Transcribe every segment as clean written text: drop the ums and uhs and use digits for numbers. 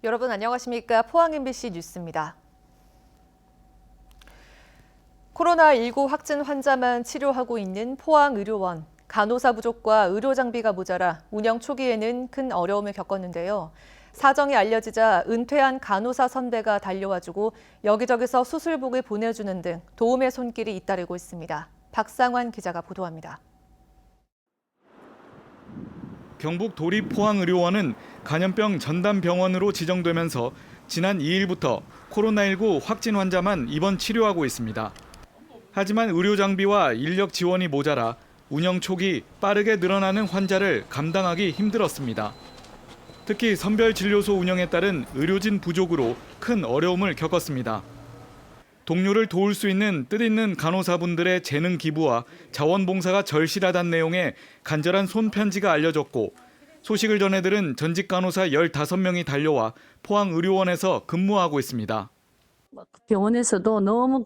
여러분 안녕하십니까? 포항 MBC 뉴스입니다. 코로나19 확진 환자만 치료하고 있는 포항의료원. 간호사 부족과 의료 장비가 모자라 운영 초기에는 큰 어려움을 겪었는데요. 사정이 알려지자 은퇴한 간호사 선배가 달려와주고 여기저기서 수술복을 보내주는 등 도움의 손길이 잇따르고 있습니다. 박상환 기자가 보도합니다. 경북 도립 포항의료원은 간염병 전담병원으로 지정되면서 지난 2일부터 코로나19 확진 환자만 입원 치료하고 있습니다. 하지만 의료 장비와 인력 지원이 모자라 운영 초기 빠르게 늘어나는 환자를 감당하기 힘들었습니다. 특히 선별진료소 운영에 따른 의료진 부족으로 큰 어려움을 겪었습니다. 동료를 도울 수 있는 뜻있는 간호사분들의 재능 기부와 자원봉사가 절실하다는 내용의 간절한 손편지가 알려졌고 소식을 전해들은 전직 간호사 15명이 달려와 포항의료원에서 근무하고 있습니다. 병원에서도 너무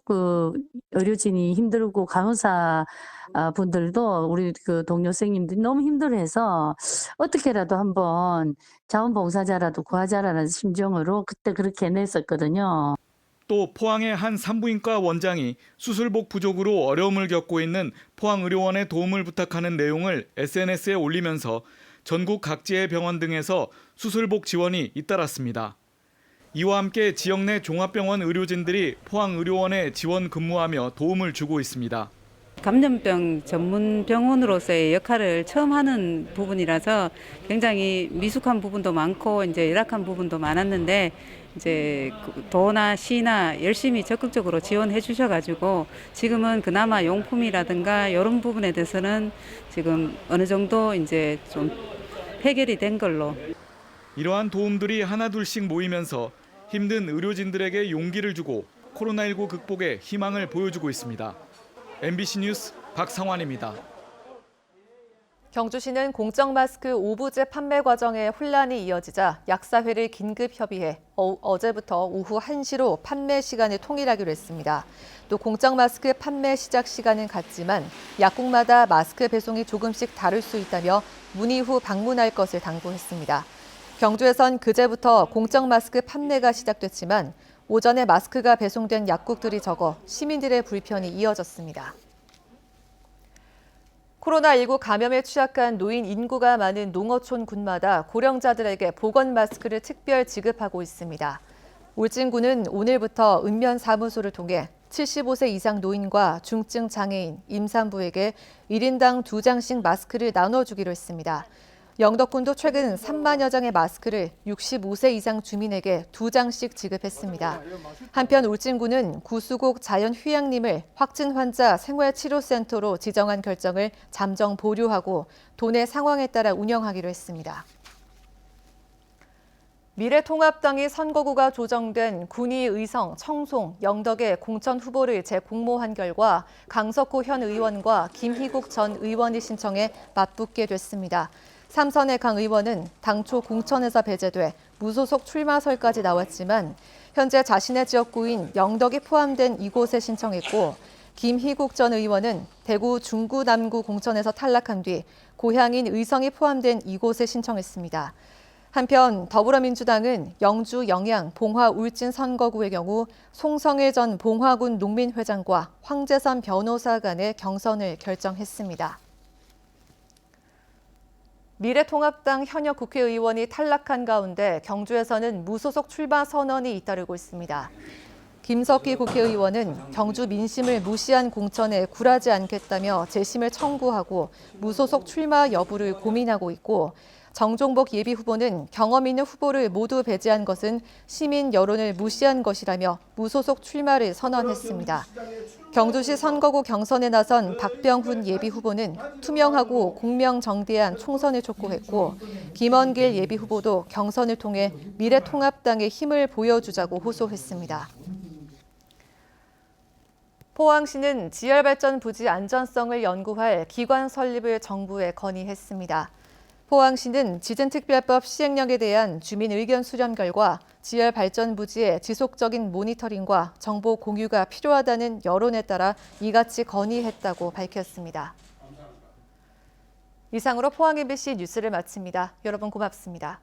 의료진이 힘들고 간호사 분들도 우리 동료 선생님들이 너무 힘들어해서 어떻게라도 한번 자원봉사자라도 구하자라는 심정으로 그때 그렇게 냈었거든요. 또 포항의 한 산부인과 원장이 수술복 부족으로 어려움을 겪고 있는 포항의료원의 도움을 부탁하는 내용을 SNS에 올리면서 전국 각지의 병원 등에서 수술복 지원이 잇따랐습니다. 이와 함께 지역 내 종합병원 의료진들이 포항의료원에 지원 근무하며 도움을 주고 있습니다. 감염병 전문 병원으로서의 역할을 처음 하는 부분이라서 굉장히 미숙한 부분도 많고 이제 열악한 부분도 많았는데 이제 도나 시나 열심히 적극적으로 지원해 주셔가지고 지금은 그나마 용품이라든가 이런 부분에 대해서는 지금 어느 정도 이제 좀 해결이 된 걸로. 이러한 도움들이 하나둘씩 모이면서 힘든 의료진들에게 용기를 주고 코로나19 극복에 희망을 보여주고 있습니다. MBC 뉴스 박상환입니다. 경주시는 공적 마스크 오부제 판매 과정에 혼란이 이어지자 약사회를 긴급 협의해 어제부터 오후 1시로 판매 시간을 통일하기로 했습니다. 또 공적 마스크 판매 시작 시간은 같지만 약국마다 마스크 배송이 조금씩 다를 수 있다며 문의 후 방문할 것을 당부했습니다. 경주에선 그제부터 공적 마스크 판매가 시작됐지만 오전에 마스크가 배송된 약국들이 적어 시민들의 불편이 이어졌습니다. 코로나19 감염에 취약한 노인 인구가 많은 농어촌 군마다 고령자들에게 보건 마스크를 특별 지급하고 있습니다. 울진군은 오늘부터 읍면사무소를 통해 75세 이상 노인과 중증 장애인, 임산부에게 1인당 2장씩 마스크를 나눠주기로 했습니다. 영덕군도 최근 3만여 장의 마스크를 65세 이상 주민에게 2장씩 지급했습니다. 한편 울진군은 구수곡 자연휴양림을 확진 환자 생활치료센터로 지정한 결정을 잠정 보류하고 도내 상황에 따라 운영하기로 했습니다. 미래통합당이 선거구가 조정된 군위, 의성, 청송, 영덕의 공천 후보를 재공모한 결과 강석호 현 의원과 김희국 전 의원이 신청해 맞붙게 됐습니다. 삼선의 강 의원은 당초 공천에서 배제돼 무소속 출마설까지 나왔지만 현재 자신의 지역구인 영덕이 포함된 이곳에 신청했고 김희국 전 의원은 대구 중구 남구 공천에서 탈락한 뒤 고향인 의성이 포함된 이곳에 신청했습니다. 한편 더불어민주당은 영주 영양 봉화 울진 선거구의 경우 송성일 전 봉화군 농민회장과 황재선 변호사 간의 경선을 결정했습니다. 미래통합당 현역 국회의원이 탈락한 가운데 경주에서는 무소속 출마 선언이 잇따르고 있습니다. 김석기 국회의원은 경주 민심을 무시한 공천에 굴하지 않겠다며 재심을 청구하고 무소속 출마 여부를 고민하고 있고 정종복 예비후보는 경험 있는 후보를 모두 배제한 것은 시민 여론을 무시한 것이라며 무소속 출마를 선언했습니다. 경주시 선거구 경선에 나선 박병훈 예비후보는 투명하고 공명정대한 총선을 촉구했고 김원길 예비후보도 경선을 통해 미래통합당의 힘을 보여주자고 호소했습니다. 포항시는 지열발전 부지 안전성을 연구할 기관 설립을 정부에 건의했습니다. 포항시는 지진특별법 시행령에 대한 주민 의견 수렴 결과 지열 발전 부지의 지속적인 모니터링과 정보 공유가 필요하다는 여론에 따라 이같이 건의했다고 밝혔습니다. 이상으로 포항 MBC 뉴스를 마칩니다. 여러분 고맙습니다.